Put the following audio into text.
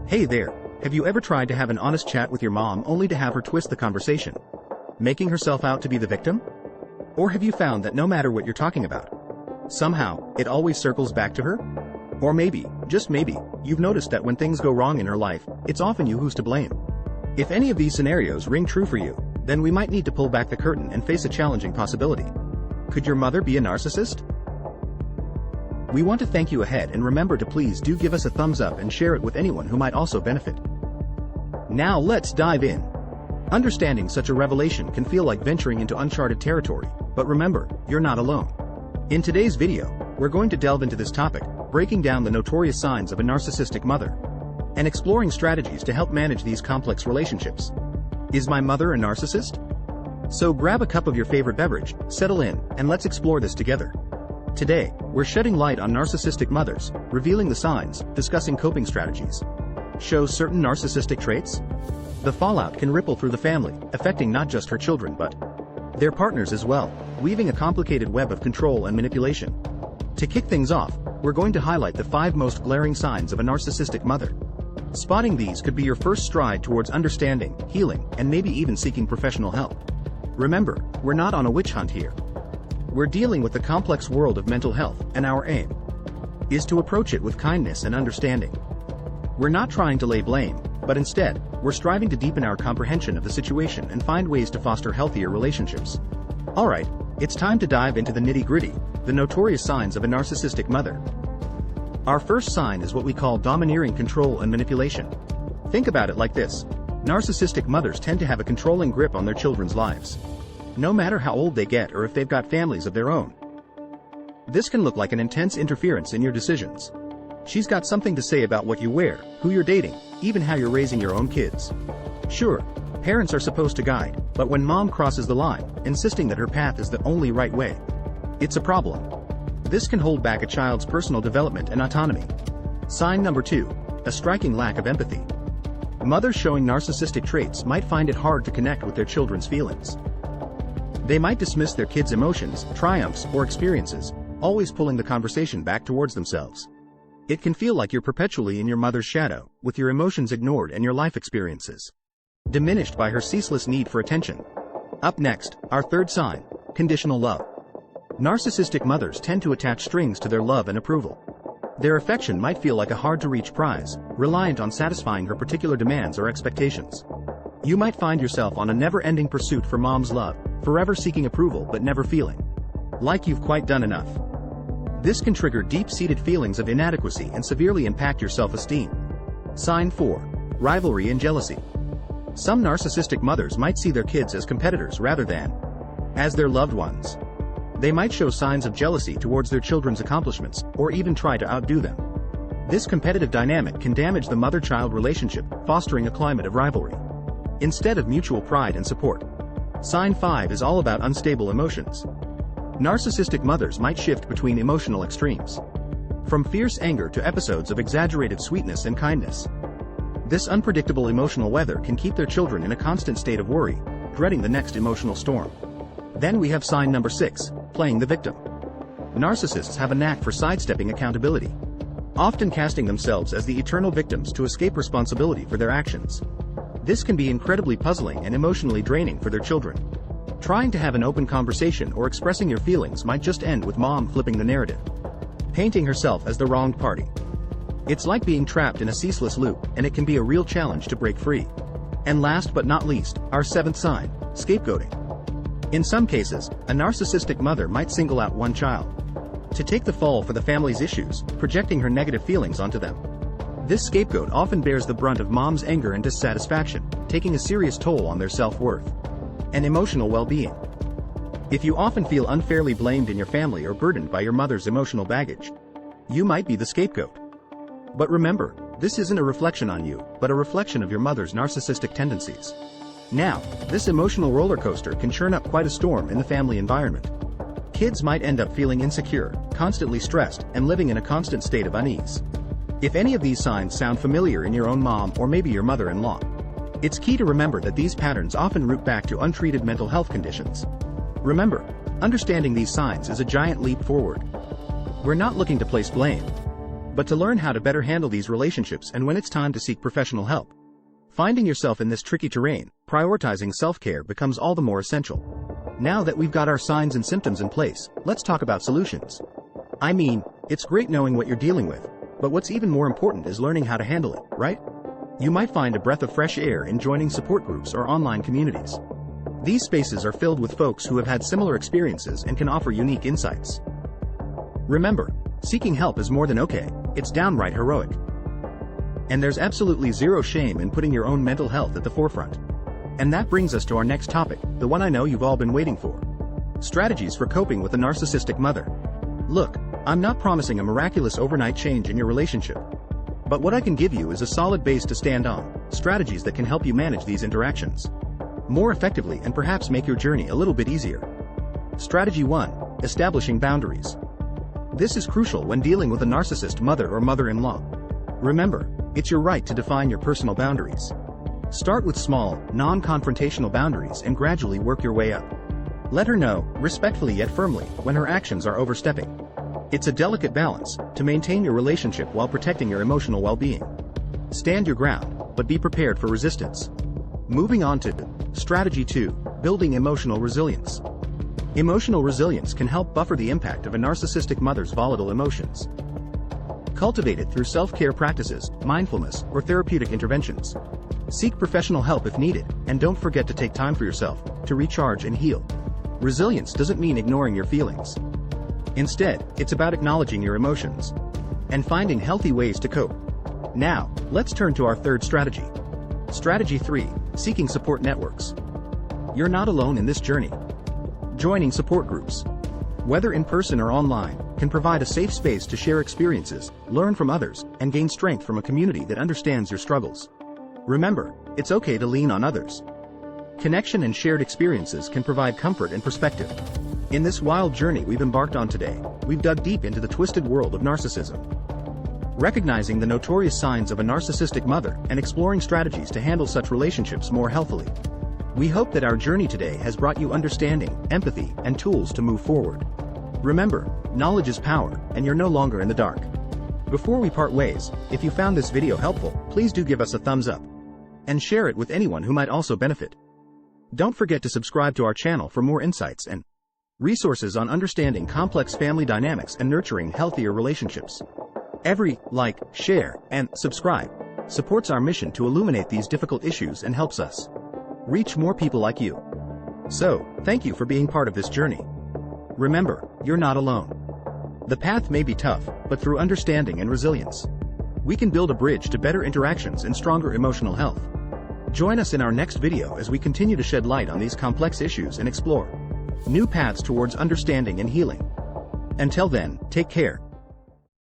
Hey there, have you ever tried to have an honest chat with your mom only to have her twist the conversation, making herself out to be the victim? Or have you found that no matter what you're talking about, somehow, it always circles back to her? Or maybe, just maybe, you've noticed that when things go wrong in her life, it's often you who's to blame. If any of these scenarios ring true for you, then we might need to pull back the curtain and face a challenging possibility. Could your mother be a narcissist? We want to thank you ahead, and remember to please do give us a thumbs up and share it with anyone who might also benefit. Now let's dive in. Understanding such a revelation can feel like venturing into uncharted territory, but remember, you're not alone. In today's video, we're going to delve into this topic, breaking down the notorious signs of a narcissistic mother, and exploring strategies to help manage these complex relationships. Is my mother a narcissist? So grab a cup of your favorite beverage, settle in, and let's explore this together. Today, we're shedding light on narcissistic mothers, revealing the signs, discussing coping strategies. Show certain narcissistic traits? The fallout can ripple through the family, affecting not just her children but their partners as well, weaving a complicated web of control and manipulation. To kick things off, we're going to highlight the 5 most glaring signs of a narcissistic mother. Spotting these could be your first stride towards understanding, healing, and maybe even seeking professional help. Remember, we're not on a witch hunt here. We're dealing with the complex world of mental health, and our aim is to approach it with kindness and understanding. We're not trying to lay blame, but instead, we're striving to deepen our comprehension of the situation and find ways to foster healthier relationships. Alright, it's time to dive into the nitty-gritty, the notorious signs of a narcissistic mother. Our first sign is what we call domineering control and manipulation. Think about it like this. Narcissistic mothers tend to have a controlling grip on their children's lives, no matter how old they get or if they've got families of their own. This can look like an intense interference in your decisions. She's got something to say about what you wear, who you're dating, even how you're raising your own kids. Sure, parents are supposed to guide, but when mom crosses the line, insisting that her path is the only right way, it's a problem. This can hold back a child's personal development and autonomy. Sign number 2, a striking lack of empathy. Mothers showing narcissistic traits might find it hard to connect with their children's feelings. They might dismiss their kids' emotions, triumphs, or experiences, always pulling the conversation back towards themselves. It can feel like you're perpetually in your mother's shadow, with your emotions ignored and your life experiences diminished by her ceaseless need for attention. Up next, our third sign, conditional love. Narcissistic mothers tend to attach strings to their love and approval. Their affection might feel like a hard-to-reach prize, reliant on satisfying her particular demands or expectations. You might find yourself on a never-ending pursuit for mom's love, forever seeking approval but never feeling like you've quite done enough. This can trigger deep-seated feelings of inadequacy and severely impact your self-esteem. Sign 4, rivalry and jealousy. Some narcissistic mothers might see their kids as competitors rather than as their loved ones. They might show signs of jealousy towards their children's accomplishments, or even try to outdo them. This competitive dynamic can damage the mother-child relationship, fostering a climate of rivalry instead of mutual pride and support. Sign 5 is all about unstable emotions. Narcissistic mothers might shift between emotional extremes, from fierce anger to episodes of exaggerated sweetness and kindness. This unpredictable emotional weather can keep their children in a constant state of worry, dreading the next emotional storm. Then we have sign number 6, playing the victim. Narcissists have a knack for sidestepping accountability, often casting themselves as the eternal victims to escape responsibility for their actions. This can be incredibly puzzling and emotionally draining for their children. Trying to have an open conversation or expressing your feelings might just end with mom flipping the narrative, painting herself as the wronged party. It's like being trapped in a ceaseless loop, and it can be a real challenge to break free. And last but not least, our 7th sign, scapegoating. In some cases, a narcissistic mother might single out one child to take the fall for the family's issues, projecting her negative feelings onto them. This scapegoat often bears the brunt of mom's anger and dissatisfaction, taking a serious toll on their self-worth and emotional well-being. If you often feel unfairly blamed in your family or burdened by your mother's emotional baggage, you might be the scapegoat. But remember, this isn't a reflection on you, but a reflection of your mother's narcissistic tendencies. Now, this emotional roller coaster can churn up quite a storm in the family environment. Kids might end up feeling insecure, constantly stressed, and living in a constant state of unease. If any of these signs sound familiar in your own mom or maybe your mother-in-law, it's key to remember that these patterns often root back to untreated mental health conditions. Remember, understanding these signs is a giant leap forward. We're not looking to place blame. but to learn how to better handle these relationships and when it's time to seek professional help. Finding yourself in this tricky terrain, prioritizing self-care becomes all the more essential. Now that we've got our signs and symptoms in place, let's talk about solutions. I mean, it's great knowing what you're dealing with, but what's even more important is learning how to handle it, right? You might find a breath of fresh air in joining support groups or online communities. These spaces are filled with folks who have had similar experiences and can offer unique insights. Remember, seeking help is more than okay, it's downright heroic. And there's absolutely zero shame in putting your own mental health at the forefront. And that brings us to our next topic, the one I know you've all been waiting for. Strategies for coping with a narcissistic mother. Look, I'm not promising a miraculous overnight change in your relationship. But what I can give you is a solid base to stand on, strategies that can help you manage these interactions more effectively and perhaps make your journey a little bit easier. Strategy 1. Establishing boundaries. This is crucial when dealing with a narcissist mother or mother-in-law. Remember, it's your right to define your personal boundaries. Start with small, non-confrontational boundaries and gradually work your way up. Let her know, respectfully yet firmly, when her actions are overstepping. It's a delicate balance to maintain your relationship while protecting your emotional well-being. Stand your ground, but be prepared for resistance. Moving on to Strategy 2. Building emotional resilience. Emotional resilience can help buffer the impact of a narcissistic mother's volatile emotions. Cultivate it through self-care practices, mindfulness, or therapeutic interventions. Seek professional help if needed, and don't forget to take time for yourself to recharge and heal. Resilience doesn't mean ignoring your feelings. Instead, it's about acknowledging your emotions and finding healthy ways to cope. Now, let's turn to our third strategy. Strategy 3. Seeking support networks. You're not alone in this journey. Joining support groups, whether in person or online, can provide a safe space to share experiences, learn from others, and gain strength from a community that understands your struggles. Remember, it's okay to lean on others. Connection and shared experiences can provide comfort and perspective. In this wild journey we've embarked on today, we've dug deep into the twisted world of narcissism, recognizing the notorious signs of a narcissistic mother and exploring strategies to handle such relationships more healthily. We hope that our journey today has brought you understanding, empathy, and tools to move forward. Remember, knowledge is power, and you're no longer in the dark. Before we part ways, if you found this video helpful, please do give us a thumbs up and share it with anyone who might also benefit. Don't forget to subscribe to our channel for more insights and resources on understanding complex family dynamics and nurturing healthier relationships. Every like, share, and subscribe supports our mission to illuminate these difficult issues and helps us reach more people like you. So, thank you for being part of this journey. Remember, you're not alone. The path may be tough, but through understanding and resilience, we can build a bridge to better interactions and stronger emotional health. Join us in our next video as we continue to shed light on these complex issues and explore new paths towards understanding and healing. Until then, take care.